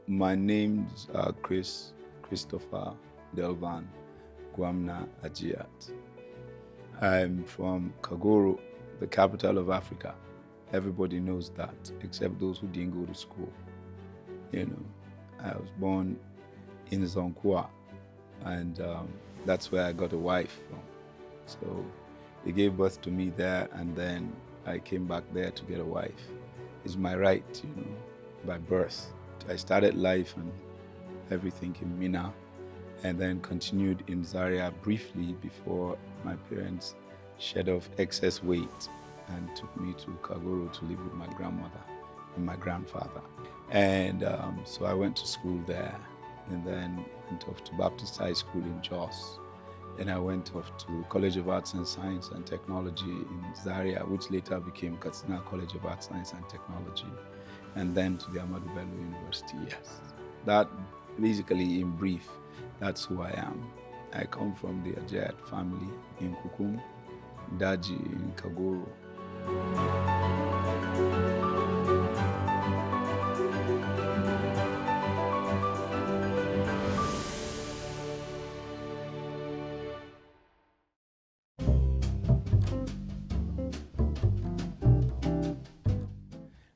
My name's Christopher Delvan Gwamna Ajiat. I'm from Kagoro, the capital of Africa. Everybody knows that, except those who didn't go to school. You know, I was born in Zonkwa, and that's where I got a wife from. So they gave birth to me there, and then I came back there to get a wife. It's my right, by birth. I started life and everything in Mina, and then continued in Zaria briefly before my parents shed off excess weight and took me to Kagoro to live with my grandmother and my grandfather. And so I went to school there, and then went off to Baptist High School in Jos. And I went off to College of Arts and Science and Technology in Zaria, which later became Katsina College of Arts, Science and Technology, and then to the Ahmadu Bello University. Yes, that basically, in brief, that's who I am. I come from the Ajayat family in Kukum, Daji in Kagoro.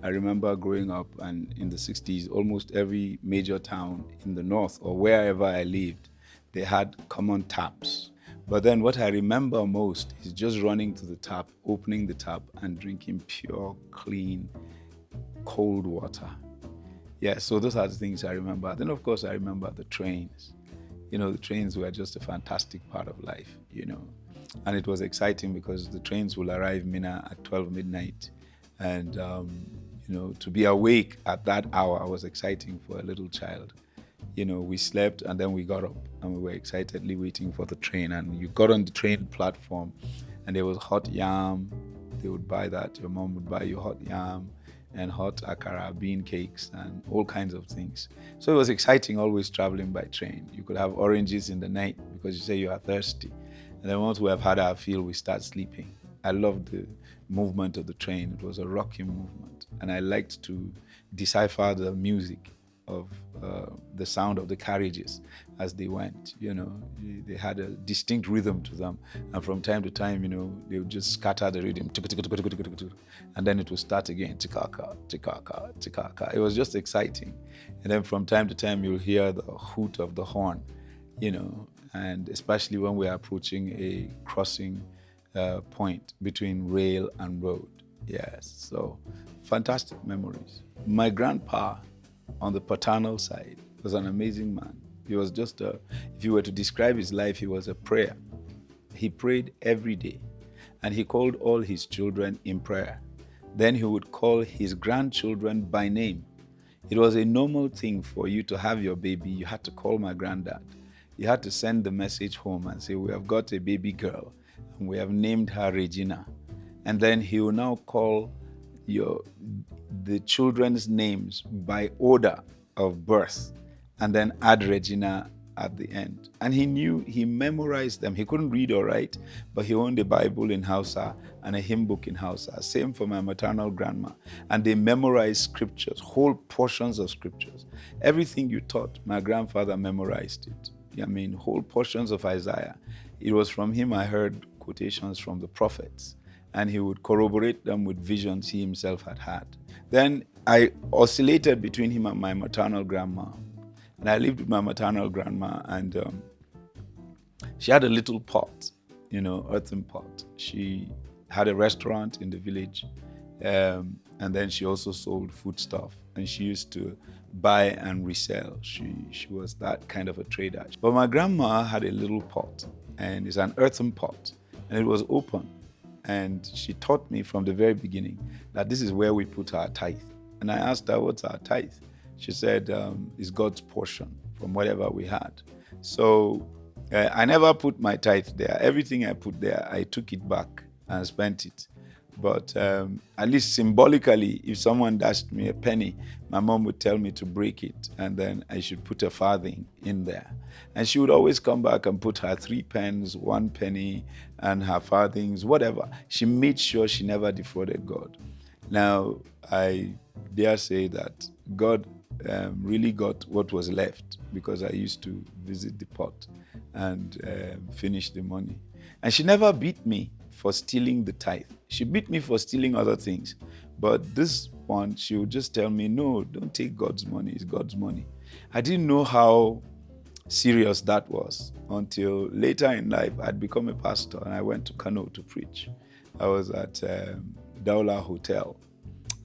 I remember growing up, and in the 60s, almost every major town in the north or wherever I lived, they had common taps. But then what I remember most is just running to the tap, opening the tap, and drinking pure, clean, cold water. Yeah, so those are the things I remember. Then, of course, I remember the trains. The trains were just a fantastic part of life, And it was exciting because the trains will arrive Mina at 12 midnight. And, to be awake at that hour was exciting for a little child. We slept and then we got up and we were excitedly waiting for the train. And you got on the train platform and there was hot yam. They would buy that. Your mom would buy you hot yam and hot akara, bean cakes, and all kinds of things. So it was exciting always traveling by train. You could have oranges in the night because you say you are thirsty. And then once we have had our fill, we start sleeping. I loved the movement of the train. It was a rocking movement. And I liked to decipher the music of the sound of the carriages as they went. They had a distinct rhythm to them. And from time to time, they would just scatter the rhythm. And then it would start again. Tikaka, tikaka, tikaka. It was just exciting. And then from time to time, you'll hear the hoot of the horn, and especially when we're approaching a crossing point between rail and road. Yes, so fantastic memories. My grandpa on the paternal side was an amazing man. He was just if you were to describe his life, he was a prayer. He prayed every day and he called all his children in prayer. Then he would call his grandchildren by name. It was a normal thing for you to have your baby. You had to call my granddad. You had to send the message home and say, we have got a baby girl and we have named her Regina. And then he will now call the children's names by order of birth and then add Regina at the end. And he memorized them. He couldn't read or write, but he owned a Bible in Hausa and a hymn book in Hausa. Same for my maternal grandma. And they memorized scriptures, whole portions of scriptures. Everything you taught, my grandfather memorized it. Whole portions of Isaiah. It was from him I heard quotations from the prophets, and he would corroborate them with visions he himself had had. Then I oscillated between him and my maternal grandma. And I lived with my maternal grandma, and she had a little pot, earthen pot. She had a restaurant in the village, and then she also sold foodstuff, and she used to buy and resell. She was that kind of a trader. But my grandma had a little pot, and it's an earthen pot, and it was open. And she taught me from the very beginning that this is where we put our tithe. And I asked her, what's our tithe? She said, it's God's portion from whatever we had. So I never put my tithe there. Everything I put there, I took it back and spent it. But at least symbolically, if someone dashed me a penny, my mom would tell me to break it, and then I should put a farthing in there. And she would always come back and put her 3 pence, 1 penny, and her farthings, whatever. She made sure she never defrauded God. Now, I dare say that God really got what was left because I used to visit the pot and finish the money. And she never beat me for stealing the tithe. She beat me for stealing other things. But this one, she would just tell me, no, don't take God's money. It's God's money. I didn't know how serious that was until later in life. I'd become a pastor and I went to Kano to preach. I was at Daula Hotel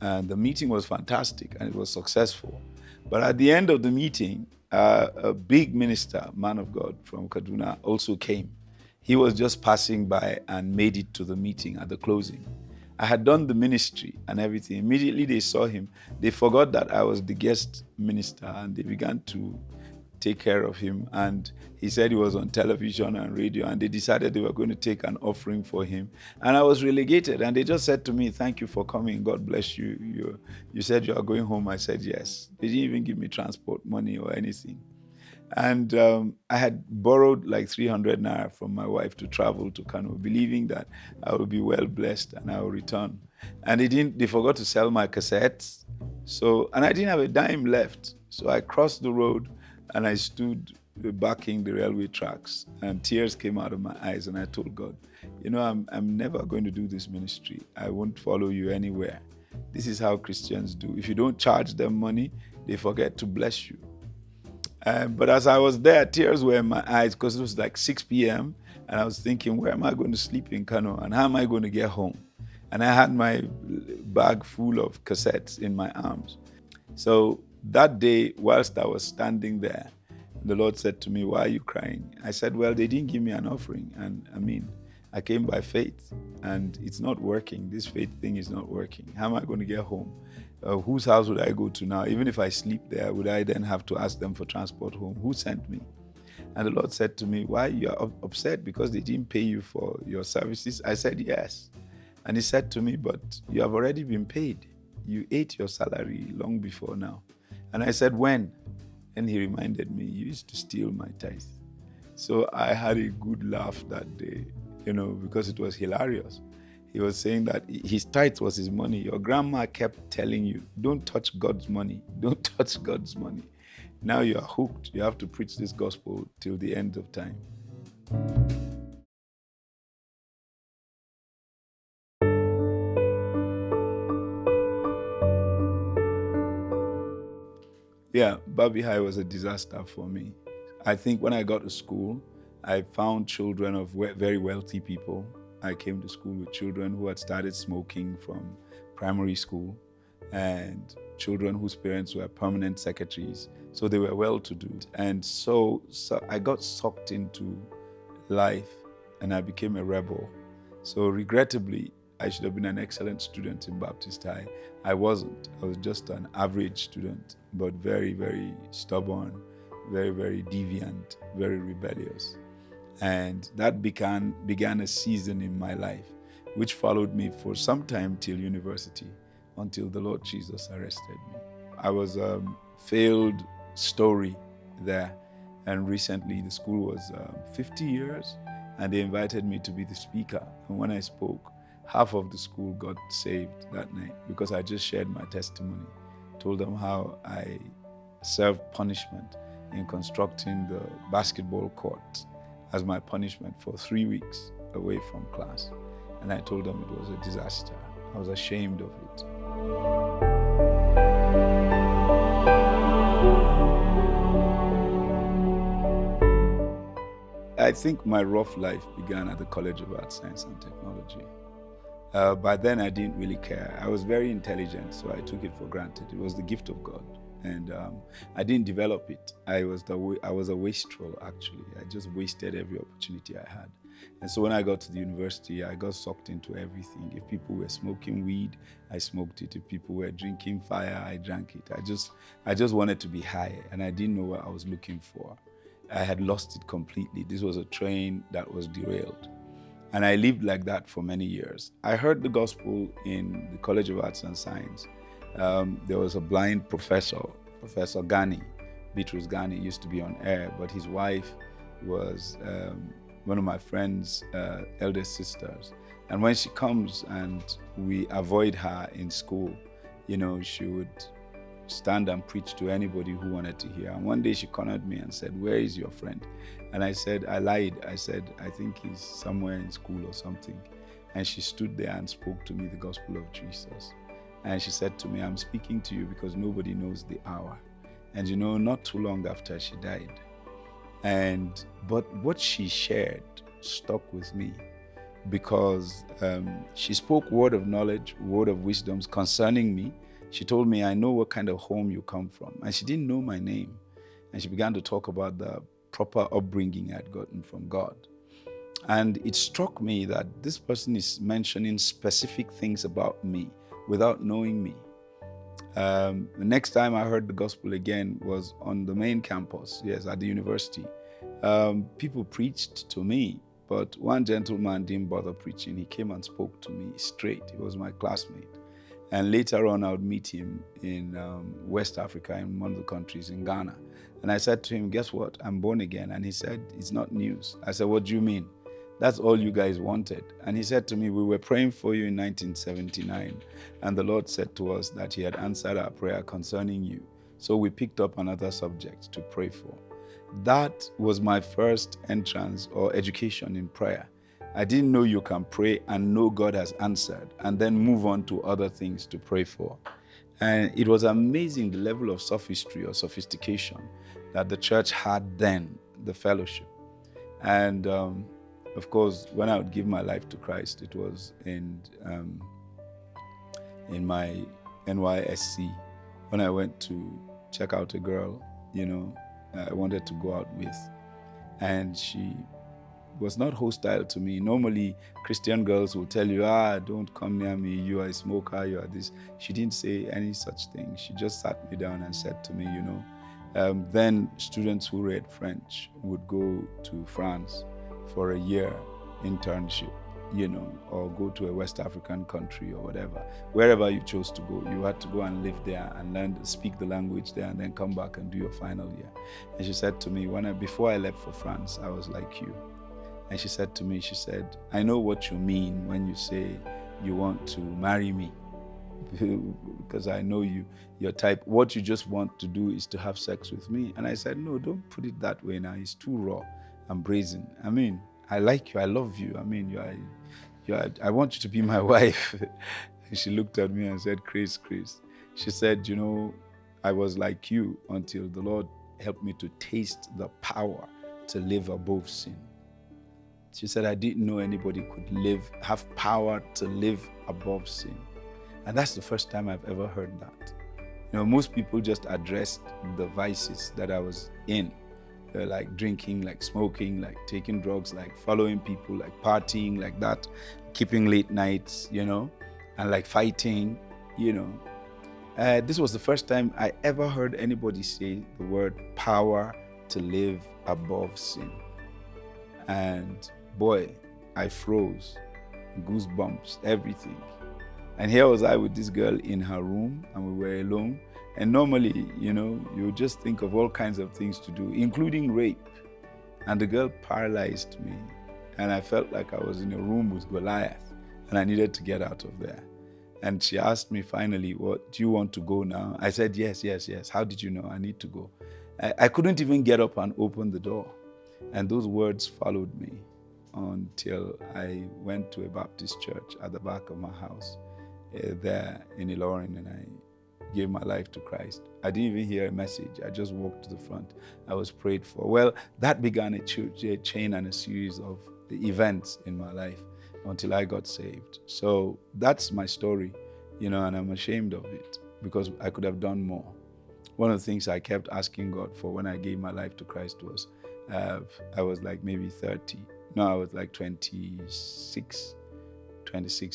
and the meeting was fantastic and it was successful. But at the end of the meeting, a big minister, man of God from Kaduna, also came. He was just passing by and made it to the meeting at the closing. I had done the ministry and everything. Immediately they saw him. They forgot that I was the guest minister and they began to take care of him. And he said he was on television and radio and they decided they were going to take an offering for him. And I was relegated and they just said to me, thank you for coming. God bless you. You said you are going home. I said, yes. They didn't even give me transport money or anything. And I had borrowed like 300 naira from my wife to travel to Kano, believing that I would be well blessed and I would return. And they forgot to sell my cassettes. And I didn't have a dime left. So I crossed the road and I stood backing the railway tracks and tears came out of my eyes. And I told God, I'm never going to do this ministry. I won't follow you anywhere. This is how Christians do. If you don't charge them money, they forget to bless you. But as I was there, tears were in my eyes because it was like 6 p.m. and I was thinking, where am I going to sleep in Kano and how am I going to get home? And I had my bag full of cassettes in my arms. So that day, whilst I was standing there, the Lord said to me, why are you crying? I said, well, they didn't give me an offering. And I came by faith and it's not working. This faith thing is not working. How am I going to get home? Whose house would I go to now? Even if I sleep there, would I then have to ask them for transport home? Who sent me? And the Lord said to me, why you are upset because they didn't pay you for your services? I said, yes. And he said to me, but you have already been paid. You ate your salary long before now. And I said, when? And he reminded me, you used to steal my tithe. So I had a good laugh that day, because it was hilarious. He was saying that his tithe was his money. Your grandma kept telling you, don't touch God's money. Don't touch God's money. Now you are hooked. You have to preach this gospel till the end of time. Yeah, Babi High was a disaster for me. I think when I got to school, I found children of very wealthy people. I came to school with children who had started smoking from primary school and children whose parents were permanent secretaries. So they were well-to-do. And so I got sucked into life and I became a rebel. So regrettably, I should have been an excellent student in Baptist High. I wasn't. I was just an average student, but very, very stubborn, very, very deviant, very rebellious. And that began a season in my life, which followed me for some time till university, until the Lord Jesus arrested me. I was a failed story there. And recently the school was 50 years and they invited me to be the speaker. And when I spoke, half of the school got saved that night because I just shared my testimony, told them how I served punishment in constructing the basketball court as my punishment for 3 weeks away from class. And I told them it was a disaster. I was ashamed of it. I think my rough life began at the College of Art, Science and Technology. By then I didn't really care. I was very intelligent, so I took it for granted. It was the gift of God. And I didn't develop it. I was a wastrel, actually. I just wasted every opportunity I had. And so when I got to the university, I got sucked into everything. If people were smoking weed, I smoked it. If people were drinking fire, I drank it. I just wanted to be high, and I didn't know what I was looking for. I had lost it completely. This was a train that was derailed. And I lived like that for many years. I heard the gospel in the College of Arts and Science. There was a blind professor, Professor Ghani, Bitrus Ghani, used to be on air, but his wife was one of my friend's eldest sisters. And when she comes and we avoid her in school, she would stand and preach to anybody who wanted to hear. And one day she cornered me and said, "Where is your friend?" And I said, I lied. I said, "I think he's somewhere in school or something." And she stood there and spoke to me the gospel of Jesus. And she said to me, "I'm speaking to you because nobody knows the hour." And you know, not too long after she died. But what she shared stuck with me, because she spoke word of knowledge, word of wisdoms concerning me. She told me, "I know what kind of home you come from." And she didn't know my name. And she began to talk about the proper upbringing I'd gotten from God. And it struck me that this person is mentioning specific things about me without knowing me. The next time I heard the gospel again was on the main campus, yes, at the university. People preached to me, but one gentleman didn't bother preaching. He came and spoke to me straight. He was my classmate. And later on, I would meet him in West Africa, in one of the countries, in Ghana. And I said to him, "Guess what? I'm born again." And he said, "It's not news." I said, "What do you mean?" "That's all you guys wanted." And he said to me, "We were praying for you in 1979, and the Lord said to us that he had answered our prayer concerning you. So we picked up another subject to pray for." That was my first entrance or education in prayer. I didn't know you can pray and know God has answered and then move on to other things to pray for. And it was amazing the level of sophistry or sophistication that the church had then, the fellowship. And of course, when I would give my life to Christ, it was in my NYSC, when I went to check out a girl, I wanted to go out with. And she was not hostile to me. Normally, Christian girls will tell you, "Don't come near me, you are a smoker, you are this." She didn't say any such thing. She just sat me down and said to me, then students who read French would go to France for a year internship, or go to a West African country or whatever. Wherever you chose to go, you had to go and live there and learn to speak the language there and then come back and do your final year. And she said to me, before I left for France, I was like you. And she said to me, "I know what you mean when you say you want to marry me, because I know your type. What you just want to do is to have sex with me." And I said, "No, don't put it that way now. It's too raw and brazen. I mean, I like you. I love you. I mean, I want you to be my wife." And she looked at me and said, Chris. She said, "I was like you until the Lord helped me to taste the power to live above sin." She said, "I didn't know anybody could have power to live above sin." And that's the first time I've ever heard that. Most people just addressed the vices that I was in. Like drinking, like smoking, like taking drugs, like following people, like partying, like that, keeping late nights, and like fighting, This was the first time I ever heard anybody say the word power to live above sin. And boy, I froze, goosebumps, everything. And here was I with this girl in her room, and we were alone. And normally, you just think of all kinds of things to do, including rape. And the girl paralyzed me. And I felt like I was in a room with Goliath, and I needed to get out of there. And she asked me finally, "What, do you want to go now?" I said, yes. "How did you know I need to go?" I couldn't even get up and open the door. And those words followed me until I went to a Baptist church at the back of my house there in Ilorin, and I gave my life to Christ. I didn't even hear a message. I just walked to the front. I was prayed for. Well, that began a chain and a series of the events in my life until I got saved. So that's my story, and I'm ashamed of it because I could have done more. One of the things I kept asking God for when I gave my life to Christ was, I was like maybe 30. No, I was like 26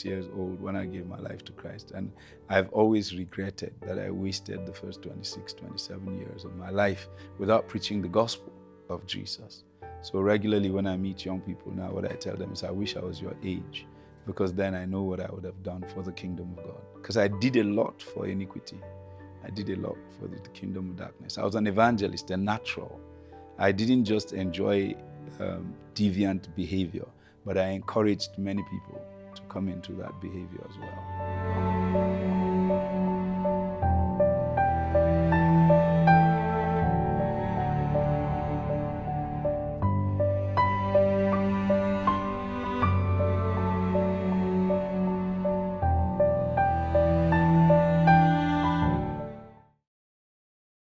years old when I gave my life to Christ. And I've always regretted that I wasted the first 26, 27 years of my life without preaching the gospel of Jesus. So regularly when I meet young people now, what I tell them is, I wish I was your age, because then I know what I would have done for the kingdom of God. Because I did a lot for iniquity. I did a lot for the kingdom of darkness. I was an evangelist, a natural. I didn't just enjoy deviant behavior, but I encouraged many people to come into that behavior as well.